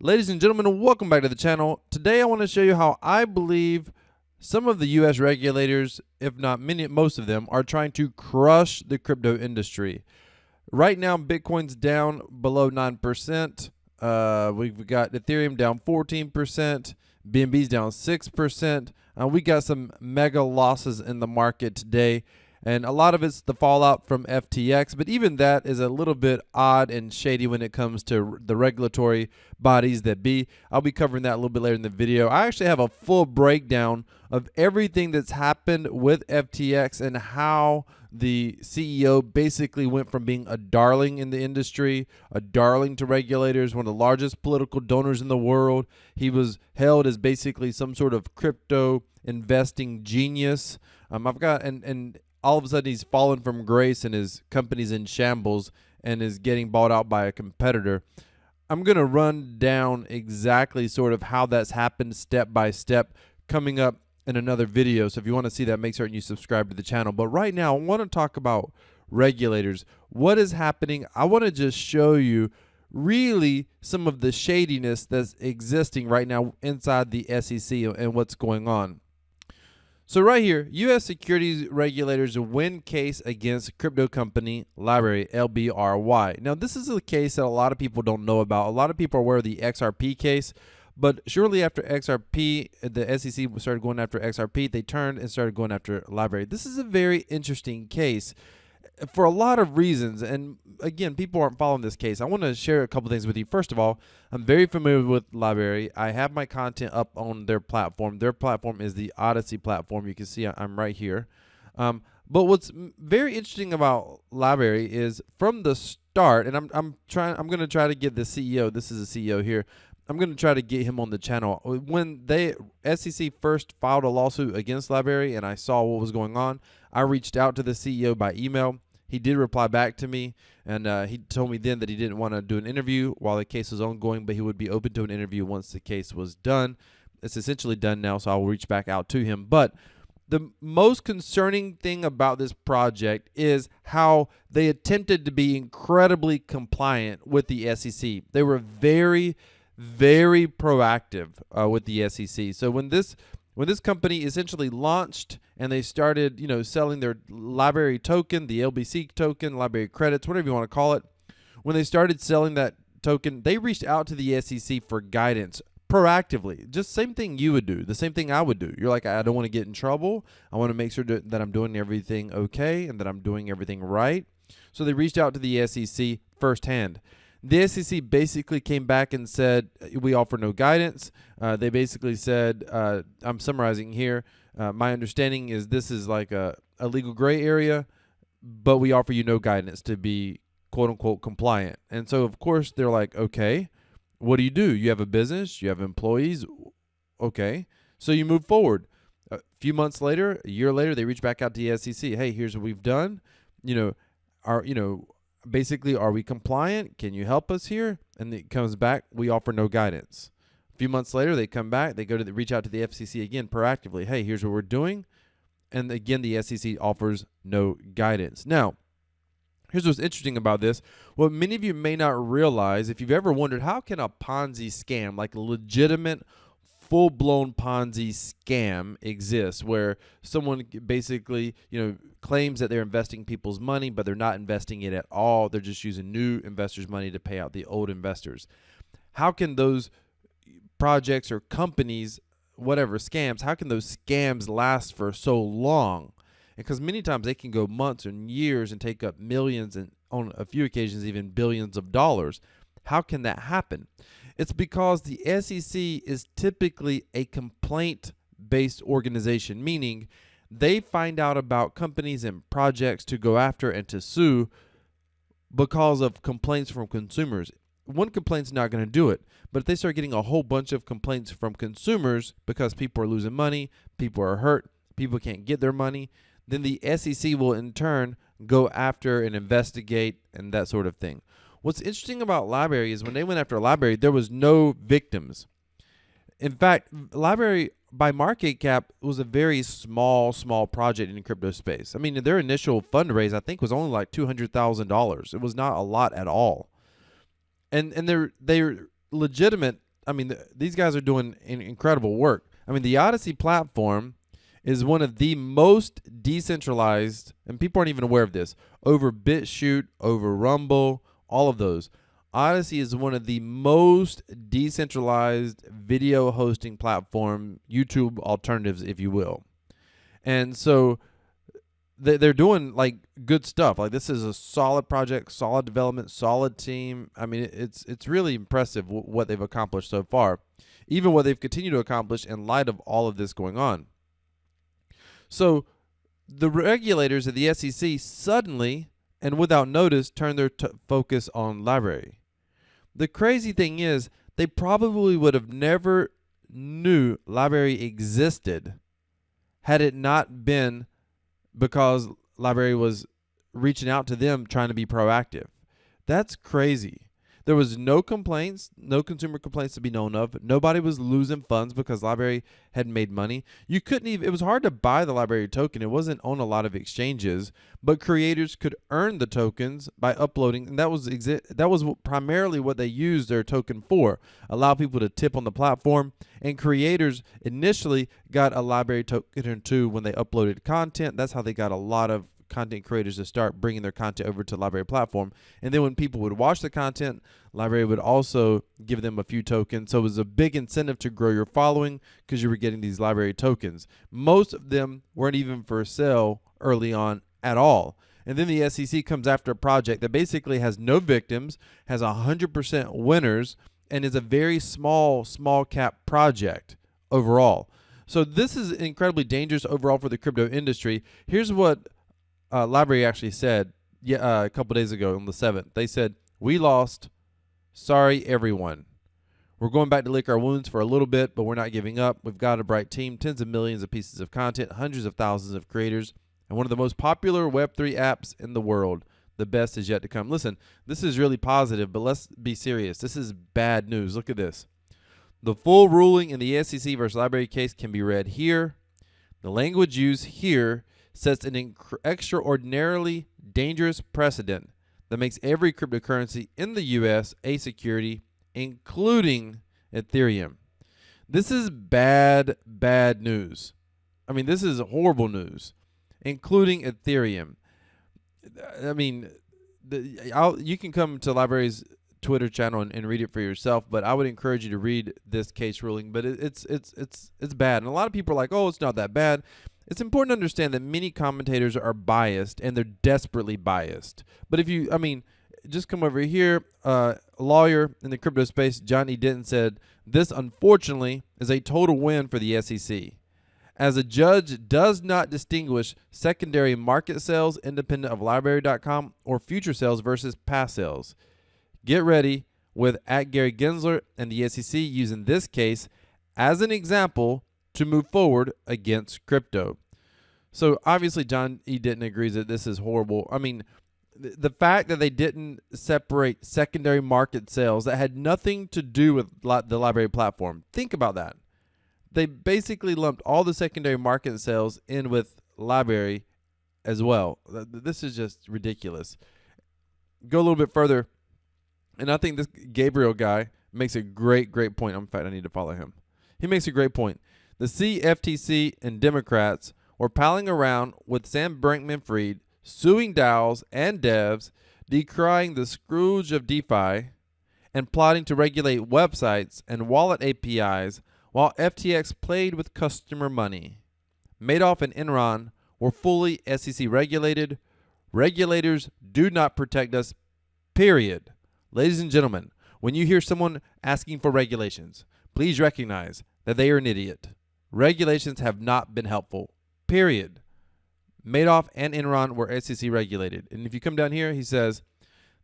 Ladies and gentlemen, welcome back to the channel. Today I want to show you how I believe some of the US regulators, if not most of them, are trying to crush the crypto industry. Right now, Bitcoin's down below 9%. We've got Ethereum down 14%. BNB's down 6%. We got some mega losses in the market today. And a lot of it's the fallout from FTX, but even that is a little bit odd and shady when it comes to the regulatory bodies that be. I'll be covering that a little bit later in the video. I actually have a full breakdown of everything that's happened with FTX and how the CEO basically went from being a darling in the industry, a darling to regulators, one of the largest political donors in the world. He was held as basically some sort of crypto investing genius. All of a sudden he's fallen from grace and his company's in shambles and is getting bought out by a competitor. I'm going to run down exactly sort of how that's happened step by step coming up in another video. So if you want to see that, make certain you subscribe to the channel. But right now I want to talk about regulators. What is happening? I want to just show you really some of the shadiness that's existing right now inside the SEC and what's going on. So right here, U.S. securities regulators win case against crypto company LBRY, LBRY. Now, this is a case that a lot of people don't know about. A lot of people are aware of the XRP case, but shortly after XRP, the SEC started going after XRP, they turned and started going after LBRY. This is a very interesting case for a lot of reasons, and again, people aren't following this case. I want to share a couple things with you. First of all, I'm very familiar with LBRY. I have my content up on their platform. Their platform is the Odyssey platform. You can see I'm right here. But what's very interesting about LBRY is from the start, and I'm going to try to get the CEO. This is the CEO here. I'm going to try to get him on the channel. When SEC first filed a lawsuit against LBRY and I saw what was going on, I reached out to the CEO by email. He did reply back to me, and he told me then that he didn't want to do an interview while the case was ongoing, but he would be open to an interview once the case was done. It's essentially done now, so I'll reach back out to him. But the most concerning thing about this project is how they attempted to be incredibly compliant with the SEC. They were very, very proactive with the SEC. So when this company essentially launched and they started, selling their LBRY token, the LBC token, LBRY credits, whatever you want to call it, when they started selling that token, they reached out to the SEC for guidance proactively. Just same thing you would do, the same thing I would do. You're like, I don't want to get in trouble. I want to make sure that I'm doing everything okay and that I'm doing everything right. So they reached out to the SEC firsthand. The SEC basically came back and said, we offer no guidance. They basically said, I'm summarizing here, my understanding is this is like a legal gray area, but we offer you no guidance to be quote-unquote compliant. And so, of course, they're like, okay, what do? You have a business, you have employees, okay. So you move forward. A few months later, a year later, they reach back out to the SEC. Hey, here's what we've done. Basically, are we compliant? Can you help us here? And it comes back, we offer no guidance. A few months later, they come back, they reach out to the FCC again proactively. Hey, here's what we're doing. And again, the SEC offers no guidance. Now, here's what's interesting about this. What many of you may not realize, if you've ever wondered, how can a Ponzi scam, like a legitimate full-blown Ponzi scam, exists where someone basically, claims that they're investing people's money, but they're not investing it at all. They're just using new investors' money to pay out the old investors. How can those projects or companies, whatever, scams, how can those scams last for so long? Because many times they can go months and years and take up millions and on a few occasions even billions of dollars. How can that happen? It's because the SEC is typically a complaint-based organization, meaning they find out about companies and projects to go after and to sue because of complaints from consumers. One complaint's not going to do it, but if they start getting a whole bunch of complaints from consumers because people are losing money, people are hurt, people can't get their money, then the SEC will in turn go after and investigate and that sort of thing. What's interesting about LBRY is when they went after LBRY, there was no victims. In fact, LBRY, by market cap, was a very small project in the crypto space. I mean, their initial fundraise, I think, was only like $200,000. It was not a lot at all. And they're legitimate I mean, these guys are doing incredible work. I mean, the Odyssey platform is one of the most decentralized, and people aren't even aware of this, over BitChute, over Rumble, all of those. Odyssey is one of the most decentralized video hosting platform, YouTube alternatives, if you will. And so they're doing like good stuff. Like, this is a solid project, solid development, solid team. I mean, it's really impressive what they've accomplished so far, even what they've continued to accomplish in light of all of this going on. So the regulators at the SEC suddenly and without notice turned their focus on LBRY. The crazy thing is, they probably would have never knew LBRY existed had it not been because LBRY was reaching out to them trying to be proactive. That's crazy. There was no complaints, no consumer complaints to be known of. Nobody was losing funds because LBRY hadn't made money. You couldn't even, it was hard to buy the LBRY token. It wasn't on a lot of exchanges, but creators could earn the tokens by uploading, and that was primarily what they used their token for. Allow people to tip on the platform, and creators initially got a LBRY token too when they uploaded content. That's how they got a lot of content creators to start bringing their content over to LBRY platform. And then when people would watch the content, LBRY would also give them a few tokens. So it was a big incentive to grow your following because you were getting these LBRY tokens. Most of them weren't even for sale early on at all. And then the SEC comes after a project that basically has no victims, has 100% winners, and is a very small cap project overall. So this is incredibly dangerous overall for the crypto industry. Here's what LBRY actually said a couple days ago on the 7th. They said, "We lost. Sorry, everyone. We're going back to lick our wounds for a little bit, but we're not giving up. We've got a bright team, tens of millions of pieces of content, hundreds of thousands of creators, and one of the most popular Web3 apps in the world. The best is yet to come." Listen, this is really positive, but let's be serious. This is bad news. Look at this. The full ruling in the SEC versus LBRY case can be read here. The language used here sets an extraordinarily dangerous precedent that makes every cryptocurrency in the U.S. a security, including Ethereum. This is bad news. I mean, this is horrible news, including Ethereum. I mean, you can come to LBRY's Twitter channel and read it for yourself, but I would encourage you to read this case ruling. But it's bad, and a lot of people are like, "Oh, it's not that bad." It's important to understand that many commentators are biased, and they're desperately biased. But if you, I mean, just come over here. A lawyer in the crypto space, John E. Denton, said, "This, unfortunately, is a total win for the SEC, as a judge does not distinguish secondary market sales independent of LBRY.com or future sales versus past sales. Get ready with @Gary Gensler and the SEC using this case as an example to move forward against crypto." So obviously John E. Denton agrees that this is horrible. I mean, the fact that they didn't separate secondary market sales that had nothing to do with the LBRY platform. Think about that. They basically lumped all the secondary market sales in with LBRY as well. This is just ridiculous. Go a little bit further, and I think this Gabriel guy makes a great point. In fact, I need to follow him. He makes a great point. The CFTC and Democrats were palling around with Sam Bankman-Fried, suing DAOs and devs, decrying the Scrooge of DeFi, and plotting to regulate websites and wallet APIs while FTX played with customer money. Madoff and Enron were fully SEC regulated. Regulators do not protect us, period. Ladies and gentlemen, when you hear someone asking for regulations, please recognize that they are an idiot. Regulations have not been helpful, period. Madoff and Enron were SEC regulated. And if you come down here, he says,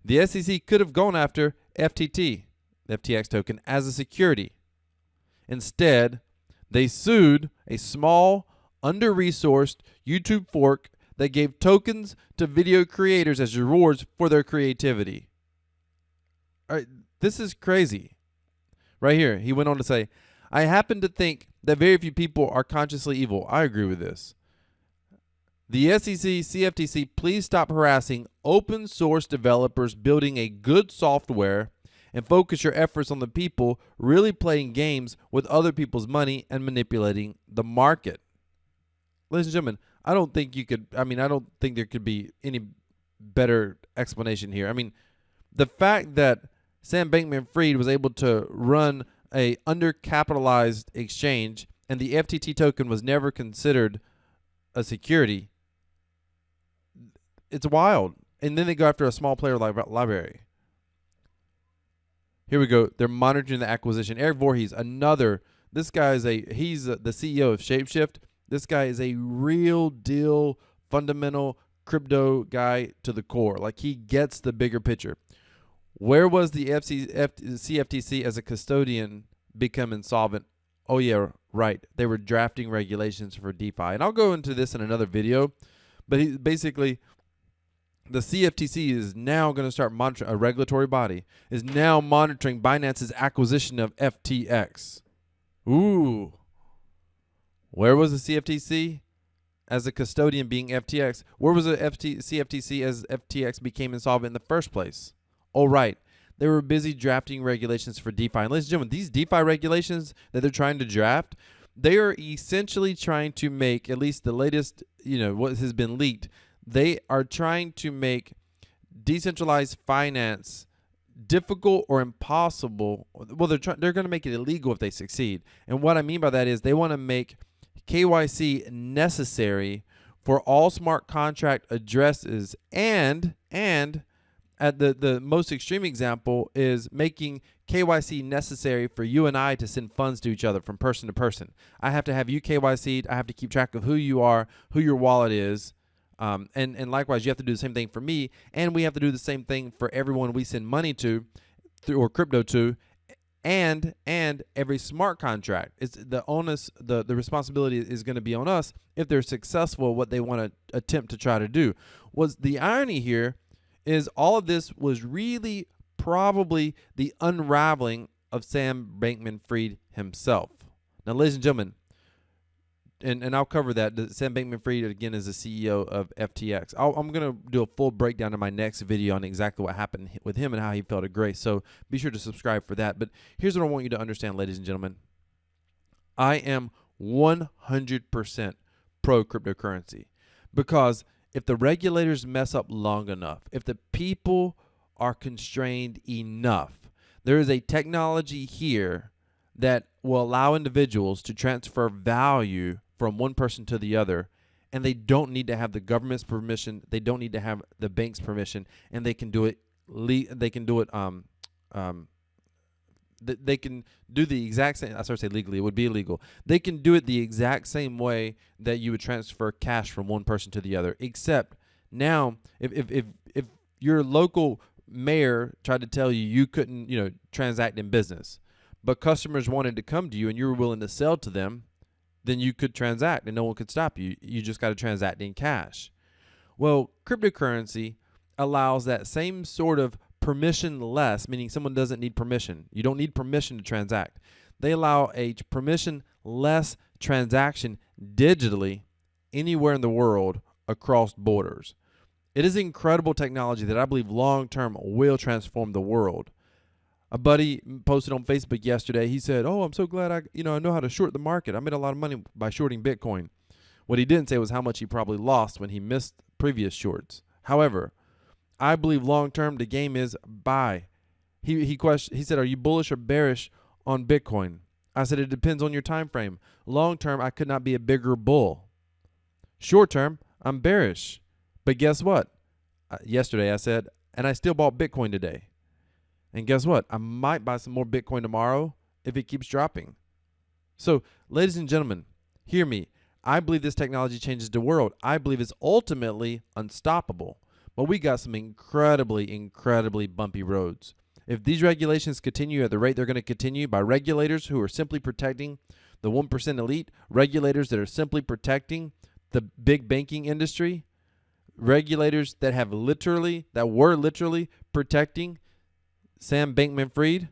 the SEC could have gone after FTT, the FTX token, as a security. Instead, they sued a small, under-resourced YouTube fork that gave tokens to video creators as rewards for their creativity. All right, this is crazy. Right here, he went on to say, "I happen to think that very few people are consciously evil." I agree with this. "The SEC, CFTC, please stop harassing open source developers building a good software and focus your efforts on the people really playing games with other people's money and manipulating the market. Ladies and gentlemen, I don't think there could be any better explanation here. I mean, the fact that Sam Bankman-Fried was able to run a undercapitalized exchange and the FTT token was never considered a security, it's wild. And then they go after a small player like LBRY. Here we go. They're monitoring the acquisition. Eric Voorhees, this guy is he's the CEO of Shapeshift. This guy is a real deal fundamental crypto guy to the core. Like, he gets the bigger picture. Where was the CFTC as a custodian become insolvent? Oh, yeah, right. They were drafting regulations for DeFi. And I'll go into this in another video. But basically, the CFTC is now going to start monitoring, a regulatory body, is now monitoring Binance's acquisition of FTX. Ooh. Where was the CFTC as a custodian being FTX? Where was the CFTC as FTX became insolvent in the first place? Oh, right. They were busy drafting regulations for DeFi. And ladies and gentlemen, these DeFi regulations that they're trying to draft, they are essentially trying to make, at least the latest, what has been leaked, they are trying to make decentralized finance difficult or impossible. Well, they're going to make it illegal if they succeed. And what I mean by that is they want to make KYC necessary for all smart contract addresses, and at the most extreme example is making KYC necessary for you and I to send funds to each other from person to person. I have to have you KYC'd. I have to keep track of who you are, who your wallet is. And likewise, you have to do the same thing for me, and we have to do the same thing for everyone we send money to or crypto to, and every smart contract. It's the onus, the responsibility is going to be on us if they're successful what they want to attempt to try to do. Was the irony here is all of this was really probably the unraveling of Sam Bankman-Fried himself. Now, ladies and gentlemen, and I'll cover that. Sam Bankman-Fried, again, is the CEO of FTX. I'm going to do a full breakdown in my next video on exactly what happened with him and how he fell to grace. So be sure to subscribe for that. But here's what I want you to understand, ladies and gentlemen. I am 100% pro cryptocurrency, because if the regulators mess up long enough, if the people are constrained enough, there is a technology here that will allow individuals to transfer value from one person to the other, and they don't need to have the government's permission. They don't need to have the bank's permission, and they can do it. They can do it. They can do the exact same. I started to say legally. It would be illegal. They can do it the exact same way that you would transfer cash from one person to the other. Except now, if your local mayor tried to tell you couldn't, transact in business, but customers wanted to come to you and you were willing to sell to them, then you could transact and no one could stop you. You just got to transact in cash. Well, cryptocurrency allows that same sort of permissionless, meaning someone doesn't need permission. You don't need permission to transact. They allow a permissionless transaction digitally anywhere in the world across borders. It is incredible technology that I believe long-term will transform the world. A buddy posted on Facebook yesterday. He said, "Oh, I'm so glad I know how to short the market. I made a lot of money by shorting Bitcoin." What he didn't say was how much he probably lost when he missed previous shorts. However, I believe long-term the game is buy. He said, "Are you bullish or bearish on Bitcoin?" I said, "It depends on your time frame. Long-term, I could not be a bigger bull. Short-term, I'm bearish." But guess what? Yesterday I said, and I still bought Bitcoin today. And guess what? I might buy some more Bitcoin tomorrow if it keeps dropping. So, ladies and gentlemen, hear me. I believe this technology changes the world. I believe it's ultimately unstoppable. But we got some incredibly, incredibly bumpy roads. If these regulations continue at the rate they're going to continue by regulators who are simply protecting the 1% elite, regulators that are simply protecting the big banking industry, regulators that were literally protecting Sam Bankman-Fried,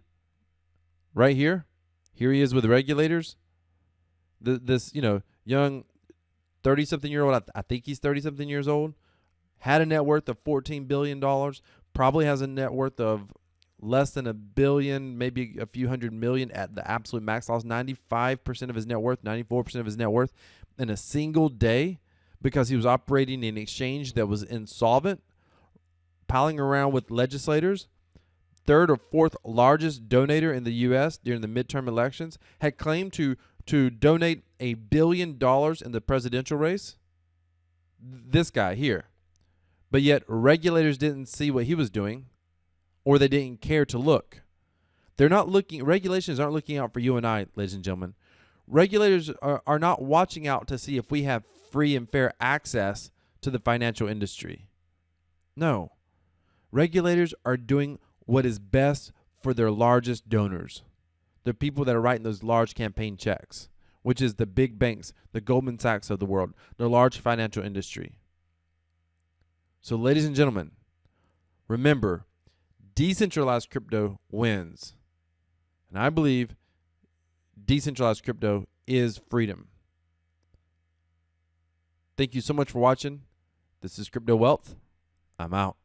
right here. Here he is with regulators. This young 30-something-year-old, I think he's 30-something years old, had a net worth of $14 billion, probably has a net worth of less than $1 billion, maybe a few hundred million at the absolute max, lost 95% of his net worth, 94% of his net worth in a single day because he was operating an exchange that was insolvent, palling around with legislators. Third or fourth largest donator in the U.S. during the midterm elections, had claimed to donate $1 billion in the presidential race. This guy here. But yet regulators didn't see what he was doing, or they didn't care to look. They're not looking. Regulations aren't looking out for you and I, ladies and gentlemen. Regulators are not watching out to see if we have free and fair access to the financial industry. No. Regulators are doing what is best for their largest donors, the people that are writing those large campaign checks, which is the big banks, the Goldman Sachs of the world, the large financial industry. So, ladies and gentlemen, remember, decentralized crypto wins. And I believe decentralized crypto is freedom. Thank you so much for watching. This is Crypto Wealth. I'm out.